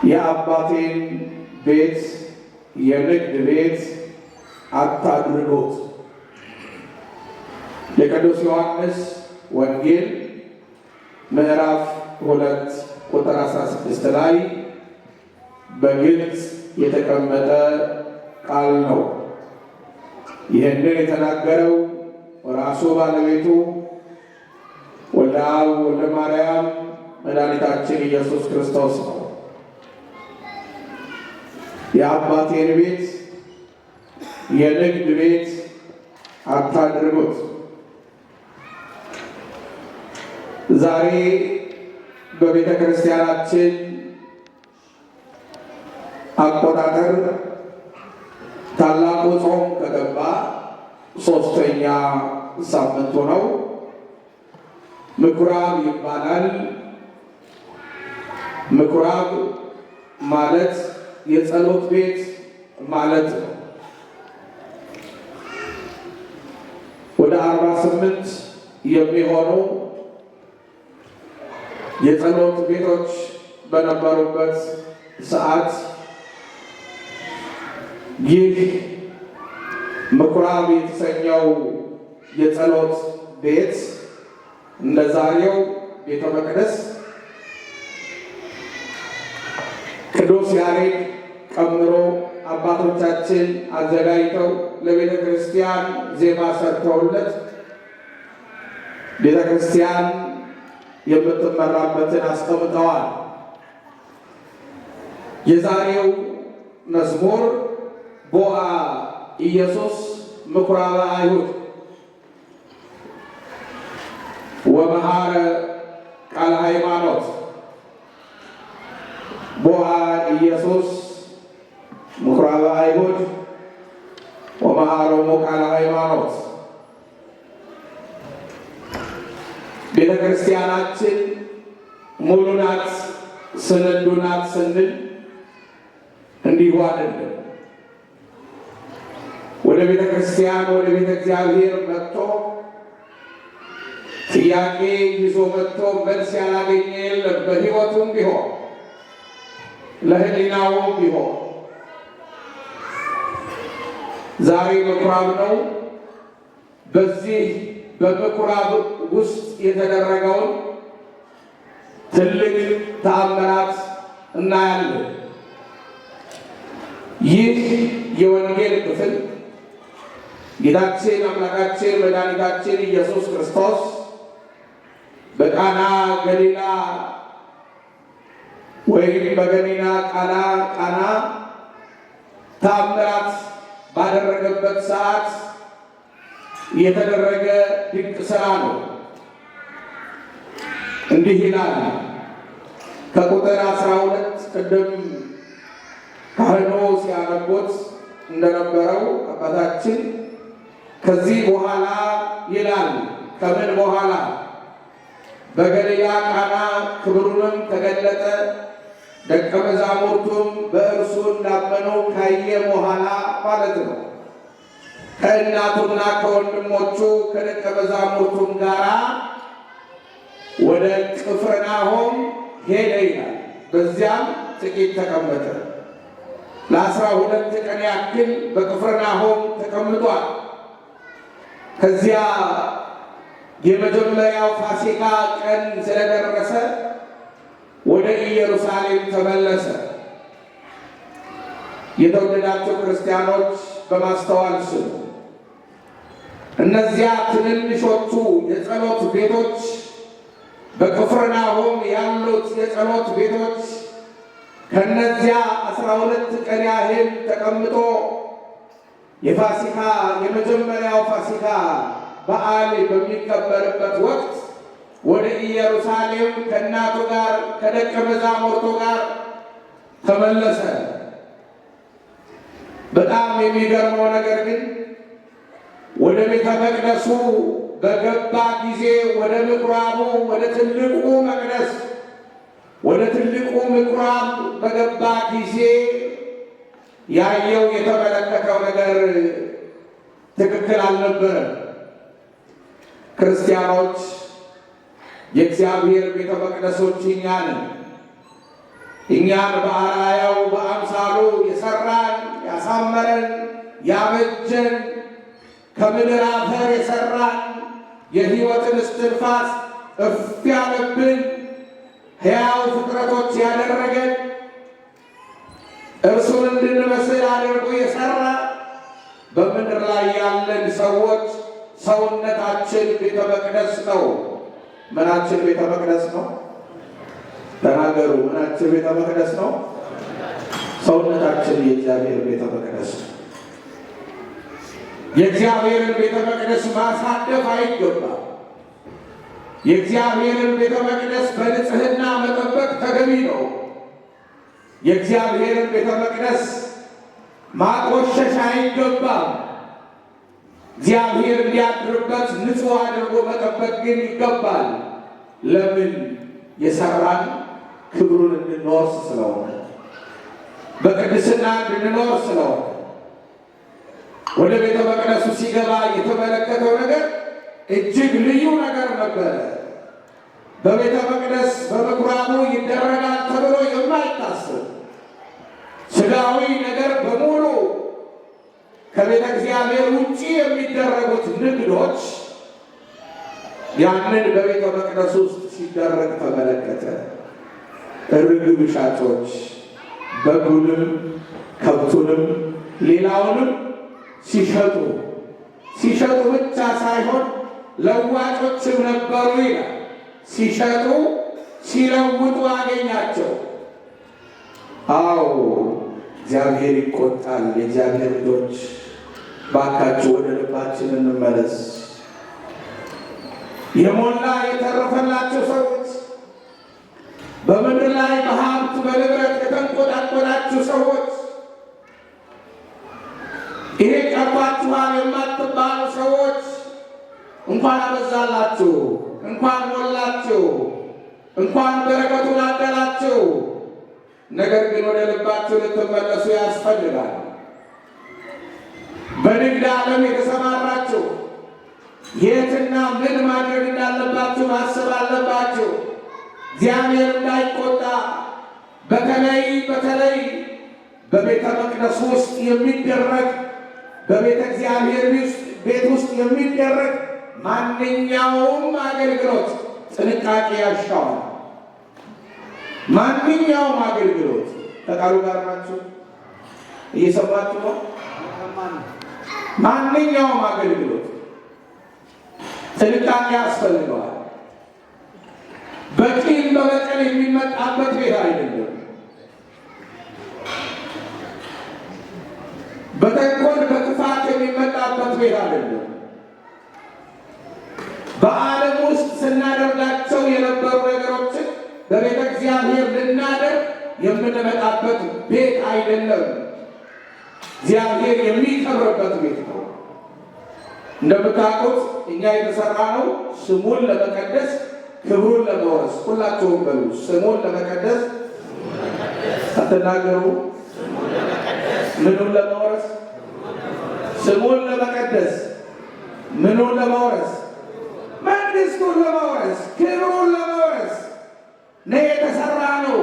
የአባቴን ቤት የንግድ ቤት አታድርጉት። የቅዱስ ዮሐንስ ወንጌል ምዕራፍ 2 ቁጥር 16 ላይ በግልጽ የተቀመጠ ቃል ነው። ይህንን የተናገረው ራሱ ባለቤቱ ወልደ አብ ወልደ ማርያም መድኃኒታችን ኢየሱስ ክርስቶስ ነው። የአባቴን ቤት የንግድ ቤት አታድርጉት። ዛሬ በቤተ ክርስቲያናችን አቆጣጠር ታላቁ ጾም ከገባ 3ኛ ሳምንቱ ነው። ምኩራብ ይባላል። ምኩራብ ማለት የጸሎት ቤት ማለት ነው። ወደ 48 የሚሆኑ የጸሎት ቤቶች በነበሩበት ሰዓት ይህ ምኩራብ የተሰኘው የጸሎት ቤት እንደ ዛሬው ቤተ መቅደስ ቅዱስ ያሬድ ቀምሮ አባቶቻችን አዘጋጅተው ለቤተ ክርስቲያን ዜማ ሰርተውለት ቤተ ክርስቲያን የምትመራበትን አስቀምጠዋል። የዛሬው መዝሙር ቦአ ኢየሱስ ምኩራበ አይሁድ ወመሐረ ቃለ ሃይማኖት። ቦአ ኢየሱስ ምኩራበ አይሁድ ወመሐሮሙ ቃለ ሃይማኖት። ቤተ ክርስቲያናችን ሙሉ ናት፣ ስንዱ ናት ስንል እንዲሁ አይደለም። ወደ ቤተ ክርስቲያን ወደ ቤተ እግዚአብሔር መጥቶ ጥያቄ ይዞ መጥቶ መልስ ያላገኘ የለም። በሕይወቱም ቢሆን ለሕሊናውም ቢሆን ዛሬ ምኩራብ ነው። በዚህ በምኩራብ ውስጥ የተደረገውን ትልቅ ተአምራት እናያለን። ይህ የወንጌል ክፍል ጌታችን አምላካችን መድኃኒታችን ኢየሱስ ክርስቶስ በቃና ገሊላ ወይም በገሊላ ቃና ተአምራት ባደረገበት ሰዓት የተደረገ ድንቅ ሥራ ነው። እንዲህ ይላል ከቁጥር 12 ቅድም ካህኑ ሲያነቦት እንደነበረው አባታችን ከዚህ በኋላ ይላል። ከምን በኋላ? በገሊላ ቃና ክብሩንም ተገለጠ፣ ደቀ መዛሙርቱም በእርሱ እንዳመኑ ካየ በኋላ ማለት ነው። ከእናቱና ከወንድሞቹ ከደቀ መዛሙርቱም ጋር ወደ ቅፍርናሆም ሄደ ይላል። በዚያም ጥቂት ተቀመጠ። ለ12 ቀን ያክል በቅፍርናሆም ተቀምጧል። ከዚያ የመጀመሪያው ፋሲካ ቀን ስለደረሰ ወደ ኢየሩሳሌም ተመለሰ። የተወደዳቸው ክርስቲያኖች በማስተዋል ስሙ። እነዚያ ትንንሾቹ የጸሎት ቤቶች በቅፍርናሆም ያሉት የጸሎት ቤቶች ከነዚያ 12 ቀን ያህል ተቀምጦ የፋሲካ የመጀመሪያው ፋሲካ በዓል በሚከበርበት ወቅት ወደ ኢየሩሳሌም ከእናቱ ጋር ከደቀ መዛሙርቱ ጋር ተመለሰ። በጣም የሚገርመው ነገር ግን ወደ ቤተ መቅደሱ በገባ ጊዜ ወደ ምኩራቡ ወደ ትልቁ መቅደስ ወደ ትልቁ ምኩራብ በገባ ጊዜ ያየው የተመለከተው ነገር ትክክል አልነበረም። ክርስቲያኖች የእግዚአብሔር ቤተ መቅደሶች እኛ ነን። እኛን በአርአያው በአምሳሉ የሰራን ያሳመረን ያበጀን ከምድር አፈር የሰራን የሕይወትን እስትንፋስ እፍ ያለብን ሕያው ፍጥረቶች ያደረገን እርሱን እንድንመስል አድርጎ የሰራ በምድር ላይ ያለን ሰዎች ሰውነታችን ቤተ መቅደስ ነው። ምናችን ቤተ መቅደስ ነው? ተናገሩ። ምናችን ቤተ መቅደስ ነው? ሰውነታችን የእግዚአብሔር ቤተ መቅደስ ነው። የእግዚአብሔርን ቤተ መቅደስ ማሳደፍ አይገባም። የእግዚአብሔርን ቤተ መቅደስ በንጽህና መጠበቅ ተገቢ ነው። የእግዚአብሔርን ቤተ መቅደስ ማቆሸሽ አይገባም። እግዚአብሔር እንዲያድርበት ንጹሕ አድርጎ መጠበቅ ግን ይገባል። ለምን? የሰራን ክብሩን እንድንወርስ ስለሆነ፣ በቅድስና እንድንኖር ስለሆነ። ወደ ቤተ መቅደሱ ሲገባ የተመለከተው ነገር እጅግ ልዩ ነገር ነበረ። በቤተ መቅደስ በምኩራቡ ይደረጋል ተብሎ የማይታሰብ ሥጋዊ ነገር በሙሉ ከቤተ እግዚአብሔር ውጪ የሚደረጉት ንግዶች ያንን በቤተ መቅደስ ውስጥ ሲደረግ ተመለከተ። ርግብ ሻጮች በጉንም ከብቱንም ሌላውንም ሲሸጡ ብቻ ሳይሆን ለዋጮችም ነበሩ ይላል። ሲሸጡ ሲለውጡ አገኛቸው። አዎ እግዚአብሔር ይቆጣል። የእግዚአብሔር ልጆች ባካችሁ ወደ ልባችን እንመለስ። የሞላ የተረፈላቸው ሰዎች፣ በምድር ላይ በሀብት በንብረት የተንቆጣቆጣችሁ ሰዎች፣ ይሄ ቀርቷችኋል የማትባሉ ሰዎች እንኳን አበዛላችሁ፣ እንኳን ሞላችሁ፣ እንኳን በረከቱን አደላችሁ። ነገር ግን ወደ ልባችሁ ልትመለሱ ያስፈልጋል። በንግድ ዓለም የተሰማራችሁ የትና ምን ማድረግ እንዳለባችሁ ማሰብ አለባችሁ። እግዚአብሔር እንዳይቆጣ በተለይ በቤተ መቅደስ ውስጥ የሚደረግ በቤተ እግዚአብሔር ቤት ውስጥ የሚደረግ ማንኛውም አገልግሎት ጥንቃቄ ያሻዋል። ማንኛውም አገልግሎት ከቃሉ ጋር ናችሁ? እየሰማችሁ ነው? ማንኛውም አገልግሎት ጥንቃቄ ያስፈልገዋል። በቂም በበቀል የሚመጣበት ቤት አይደለም። በተንኮል በክፋት የሚመጣበት ቤት አይደለም። በዓለም ውስጥ ስናደርጋቸው የነበሩ ነገሮችን በቤተ እግዚአብሔር ልናደርግ የምንመጣበት ቤት አይደለም። እግዚአብሔር የሚከብርበት ቤት ነው። እንደምታውቁት እኛ የተሰራ ነው ስሙን ለመቀደስ ክብሩን ለመውረስ። ሁላችሁም በሉ ስሙን ለመቀደስ አትናገሩ። ምኑን ለመውረስ? ስሙን ለመቀደስ ምኑን ለመውረስ? መንግስቱን ለመውረስ፣ ክብሩን ለመውረስ ነው የተሰራ ነው።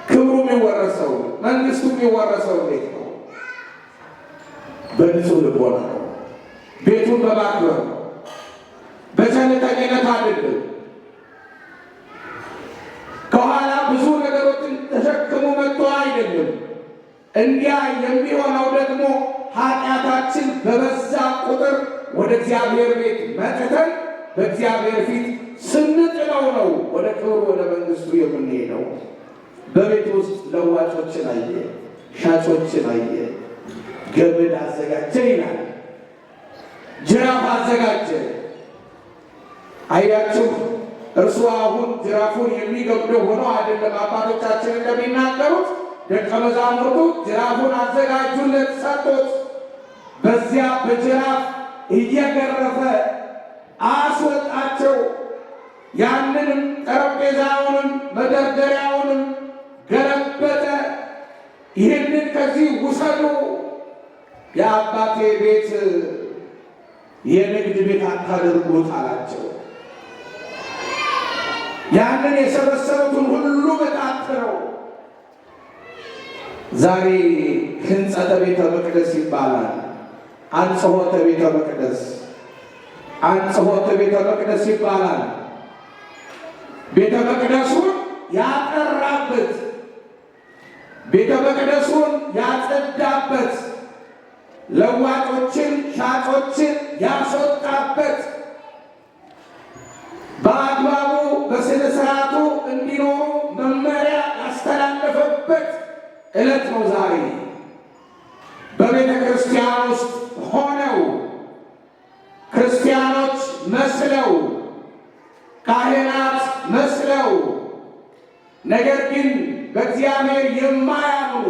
ክብሩ የሚወረሰው መንግስቱ የሚወረሰው እንዴት ነው? በንጹህ ልቦና ነው። ቤቱን በማክበር በቸልተኝነት አይደለም። ከኋላ ብዙ ነገሮችን ተሸክሞ መጥቶ አይደለም። እንዲያ የሚሆነው ደግሞ ኃጢአታችን በበዛ ቁጥር ወደ እግዚአብሔር ቤት መጥተን በእግዚአብሔር ፊት ስንጥለው ነው ወደ ክብሩ ወደ መንግስቱ የምንሄደው። በቤት ውስጥ ለዋጮችን አየ፣ ሻጮችን አየ፣ ገመድ አዘጋጀ ይላል። ጅራፍ አዘጋጀ። አያችሁ፣ እርሱ አሁን ጅራፉን የሚገብደው ሆኖ አይደለም። አባቶቻችን እንደሚናገሩት ደቀ መዛሙርቱ ጅራፉን አዘጋጁለት፣ ሰጡት። በዚያ በጅራፍ እየገረፈ አስወጣቸው። ያንንም ጠረጴዛውንም መደርደሪያውንም ገለበጠ። ይህንን ከዚህ ውሰዱ፣ የአባቴ ቤት የንግድ ቤት አታድርጉት አላቸው። ያንን የሰበሰቡትን ሁሉ ዛሬ ህንጸተ ቤተ መቅደስ ይባላል። አንጽሖተ ቤተ መቅደስ፣ አንጽሖተ ቤተ መቅደስ ይባላል። ቤተ መቅደሱን ያጠራበት፣ ቤተ መቅደሱን ያጸዳበት፣ ለዋጮችን ሻጮችን ያስወጣበት፣ በአግባቡ በሥነ ሥርዓቱ እንዲኖሩ መመሪያ ያስተላለፈበት ዕለት ነው ዛሬ። በቤተ ክርስቲያን ውስጥ ሆነው ክርስቲያኖች መስለው ካህናት መስለው ነገር ግን በእግዚአብሔር የማያምኑ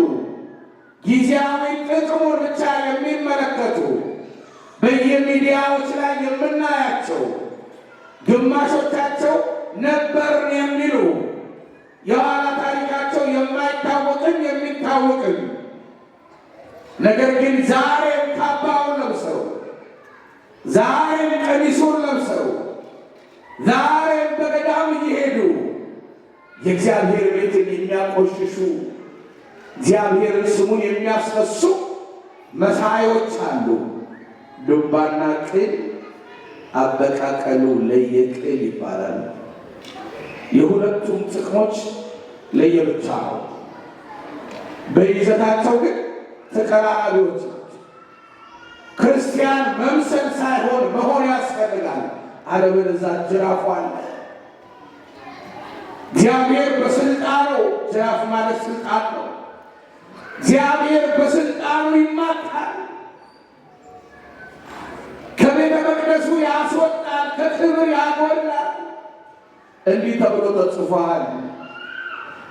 ጊዜያዊ ጥቅሙን ብቻ የሚመለከቱ በየሚዲያዎች ላይ የምናያቸው ግማሾቻቸው ነበርን የሚሉ የኋላ ታሪካቸው የማይታወቅም የሚታወቅም ነገር ግን ዛሬም ካባውን ለብሰው ዛሬም ቀሚሱን ለብሰው ዛሬም በገዳም እየሄዱ የእግዚአብሔር ቤትን የሚያቆሽሹ እግዚአብሔርን ስሙን የሚያስነሱ መሳዮች አሉ። ዱባና ቅል አበቃቀሉ ለየቅል ይባላል። የሁለቱም ጥቅሞች ለየብቻ ነው። በይዘታቸው ግን ተቀራራቢዎች ናቸው። ክርስቲያን መምሰል ሳይሆን መሆን ያስፈልጋል። አለበለዚያ ጅራፉ አለ። እግዚአብሔር በስልጣኑ ጅራፍ ማለት ስልጣን ነው። እግዚአብሔር በስልጣኑ ይማታል። ከቤተ መቅደሱ ያስወጣል፣ ከክብር ያጎላል። እንዲህ ተብሎ ተጽፏል።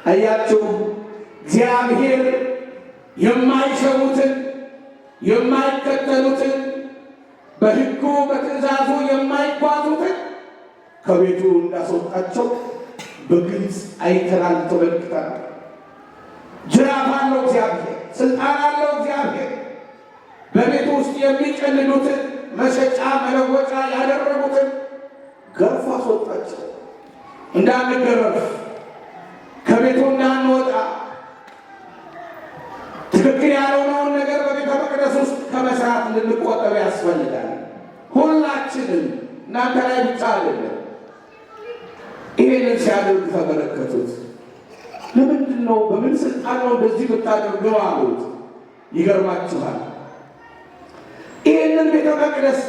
አያችሁ፣ እግዚአብሔር የማይሰሙትን የማይከተሉትን በሕጉ በትእዛዙ የማይጓዙትን ከቤቱ እንዳስወጣቸው በግልጽ አይተናል፣ ተመልክተናል። ጅራፍ አለው እግዚአብሔር፣ ስልጣን አለው እግዚአብሔር። በቤቱ ውስጥ የሚቀልዱትን መሸጫ መለወጫ ያደረጉትን ገርፎ አስወጣቸው። እንዳንገረፍ ከቤቱ እንዳንወጣ ትክክል ያልሆነውን ነገር በቤተ መቅደስ ውስጥ ከመስራት ልንቆጠብ ያስፈልጋል። ሁላችንም፣ እናንተ ላይ ብቻ አይደለም። ይሄንን ሲያደርግ ተመለከቱት። ለምንድን ነው በምን ስልጣን ነው እንደዚህ ብታደርገው አሉት። ይገርማችኋል። ይህንን ቤተ መቅደስ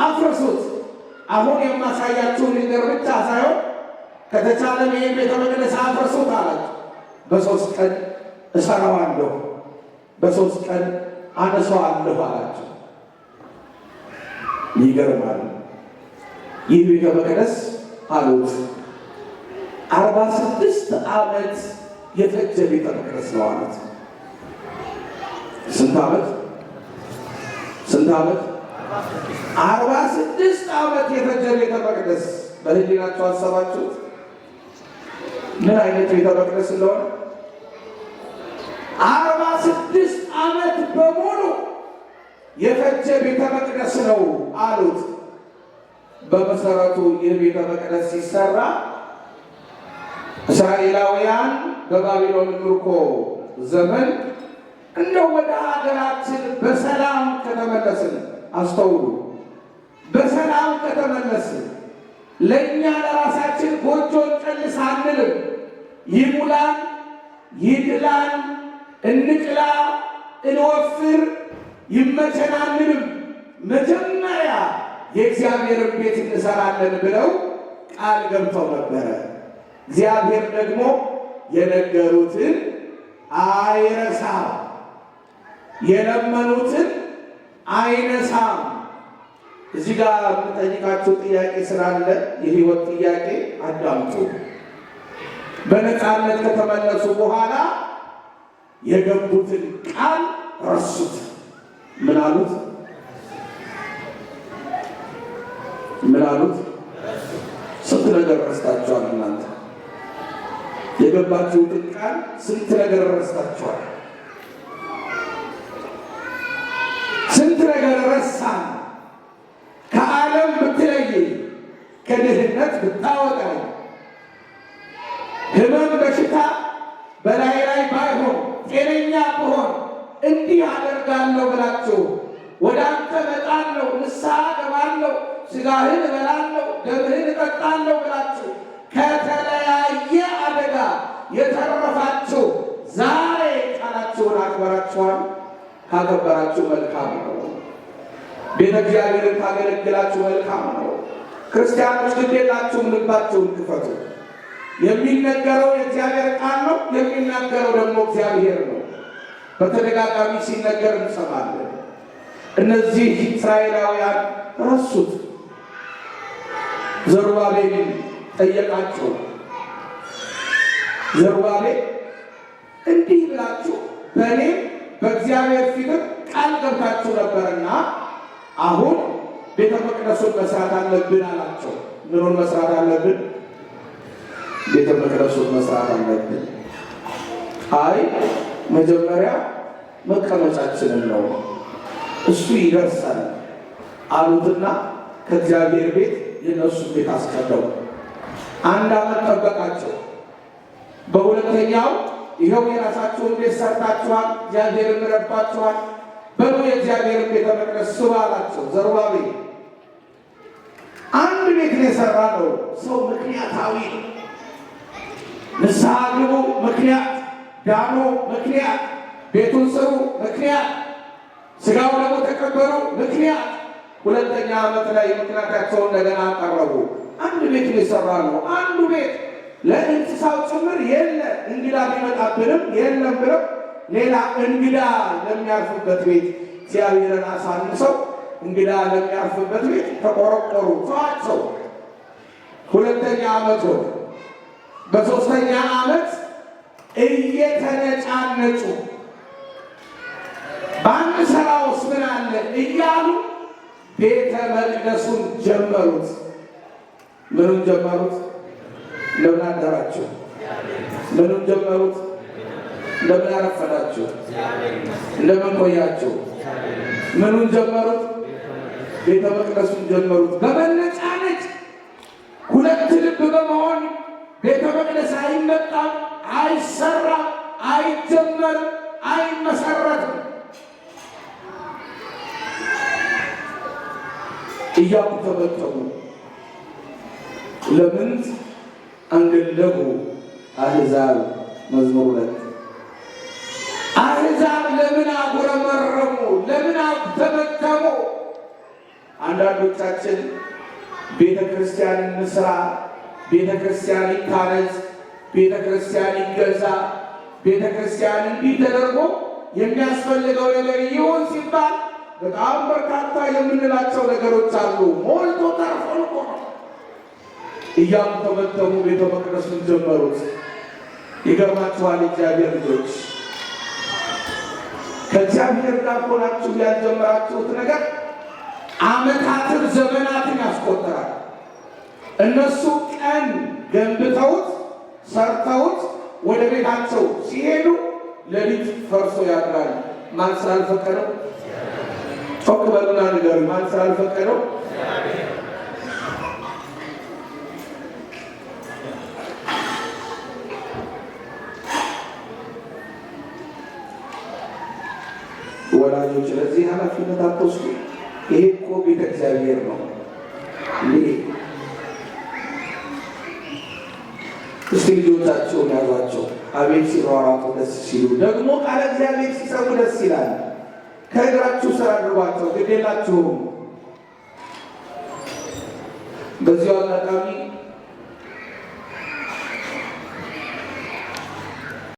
አፍርሱት። አሁን የማሳያችሁን ነገር ብቻ ሳይሆን ከተቻለም ይህን ቤተ መቅደስ አፍርሱት አላቸው። በ3 ቀን እሰራዋለሁ፣ በ3 ቀን አነሳዋለሁ አላቸው። ይገርማል። ይህ ቤተ መቅደስ አሉት 46 ዓመት የፈጀ ቤተ መቅደስ ነው አሉት። ስንት ዓመት? ስንት ዓመት? 46 ዓመት የፈጀ ቤተ መቅደስ። በህሊናችሁ አሰባችሁት ምን አይነት ቤተ መቅደስ እንደሆነ? 46 ዓመት በሙሉ የፈጀ ቤተ መቅደስ ነው አሉት። በመሰረቱ ይህ ቤተ መቅደስ ሲሰራ እስራኤላውያን በባቢሎን ምርኮ ዘመን እንደው ወደ ሀገራችን በሰላም ከተመለስን፣ አስተውሉ፣ በሰላም ከተመለስን ለእኛ ለራሳችን ጎጆ እንቀልስ አንልም። ይሙላን፣ ይድላን፣ እንቅላ፣ እንወፍር፣ ይመቸን አንልም። መጀመሪያ የእግዚአብሔርን ቤት እንሰራለን ብለው ቃል ገብተው ነበረ። እግዚአብሔር ደግሞ የነገሩትን አይረሳም፣ የለመኑትን አይነሳም። እዚህ ጋር የምጠይቃችሁ ጥያቄ ስላለ የህይወት ጥያቄ አዳምጡ። በነፃነት ከተመለሱ በኋላ የገቡትን ቃል ረሱት። ምን አሉት? ምን አሉት? ስንት ነገር ረስታችኋል እናንተ። የገባችሁትን ቃል ስንት ነገር ረስታችኋል። ስንት ነገር ረሳን። ከዓለም ብትለየኝ፣ ከድህነት ብታወጣኝ፣ ህመም በሽታ በላይ ባይሆን፣ ጤነኛ ብሆን እንዲህ አደርጋለሁ ብላችሁ ወደ አንተ እመጣለሁ፣ ንስሐ እገባለሁ፣ ሥጋህን እበላለሁ፣ ደምህን እጠጣለሁ ብላችሁ ከተለያየ አደጋ የተረፋችሁ ዛሬ ቃላችሁን አክበራችኋል። ካከበራችሁ መልካም ነው። ቤተ እግዚአብሔርን ካገለግላችሁ መልካም ነው። ክርስቲያኖች ግዴላችሁም ልባችሁን ክፈቱ። የሚነገረው የእግዚአብሔር ቃል ነው። የሚናገረው ደግሞ እግዚአብሔር ነው። በተደጋጋሚ ሲነገር እንሰማለን። እነዚህ እስራኤላውያን ረሱት። ዘሩባቤልን ጠየቃቸው። ዘሩባቤል እንዲህ ብላችሁ በእኔም በእግዚአብሔር ፊትም ቃል ገብታችሁ ነበርና አሁን ቤተ መቅደሱን መስራት አለብን አላቸው። ምኑን መስራት አለብን? ቤተ መቅደሱን መስራት አለብን። አይ መጀመሪያ መቀመጫችንን ነው፣ እሱ ይደርሳል አሉትና ከእግዚአብሔር ቤት የነሱ ቤት አስቀደሙ። 1 ዓመት ጠበቃቸው። በሁለተኛው ይኸው የራሳችሁን ቤት ሰርታችኋል፣ እግዚአብሔርን ረድቷችኋል፣ በሉ የእግዚአብሔርን ቤተ መቅደስ ስሩ አላቸው። ዘሩባቤል አንድ ቤት ነው የሰራ ነው። ሰው ምክንያታዊ ነው። ንስሐ ግቡ ምክንያት፣ ዳኑ ምክንያት፣ ቤቱን ስሩ ምክንያት፣ ሥጋው ደግሞ ተቀበሉ ምክንያት። ሁለተኛ ዓመት ላይ ምክንያታቸውን እንደገና አቀረቡ። አንድ ቤት ነው የሰራ ነው። አንዱ ቤት ለእንስሳው ጭምር የለ እንግዳ ቢመጣብንም የለም ብለው ሌላ እንግዳ ለሚያርፍበት ቤት እግዚአብሔርን አሳንሰው እንግዳ ለሚያርፍበት ቤት ተቆረቆሩ፣ ተዋቸው። ሁለተኛ ዓመት ሆነ። በሦስተኛ ዓመት እየተነጫነጩ በአንድ ሥራውስ ምን አለ እያሉ ቤተ መቅደሱን ጀመሩት። ምኑን ጀመሩት? እንደምን አደራችሁ? ምኑን ጀመሩት? እንደምን አረፈዳችሁ? እንደምን ቆያችሁ? ምኑን ጀመሩት? ቤተ መቅደሱን ጀመሩት። በመነጫነጭ ሁለት ልብ በመሆን ቤተ መቅደስ አይመጣም፣ አይሰራም፣ አይጀመርም፣ አይመሰረትም እያሉ ተበተኑ። ለምን አንገለጉ አሕዛብ መዝሙር 2 አሕዛብ ለምን አጉረመረሙ? ለምን ተበተኑ? አንዳንዶቻችን ቤተ ክርስቲያን እንስራ፣ ቤተ ክርስቲያን ይታነጽ፣ ቤተ ክርስቲያን ይገዛ፣ ቤተ ክርስቲያን እንዲህ ተደርጎ የሚያስፈልገው ነገር ይሁን ሲባል በጣም በርካታ የምንላቸው ነገሮች አሉ። ሞልቶ ተርፎ ነው እያሉ ተበተኑ። ቤተ መቅደሱን ጀመሩት። ይገርማችኋል እግዚአብሔር ልጆች፣ ከእግዚአብሔር ጋር ሆናችሁ ያልጀመራችሁት ነገር ዓመታትን ዘመናትን ያስቆጠራል። እነሱ ቀን ገንብተውት ሰርተውት ወደ ቤታቸው ሲሄዱ ሌሊት ፈርሶ ያድራል። ማን ስላልፈቀደው? ጮክ በሉና ንገሩ። ማን ስላልፈቀደው? ወላጆች ለዚህ ኃላፊነት አትወስዱ። ይሄ እኮ ቤተ እግዚአብሔር ነው። እስቲ ልጆቻቸውን ያዟቸው። አቤት ሲሯሯጡ ደስ ሲሉ፣ ደግሞ ቃለ እግዚአብሔር ሲሰሙ ደስ ይላል። ከእግራችሁ ስራ አድርጓቸው፣ ግድ የላችሁም። በዚሁ አጋጣሚ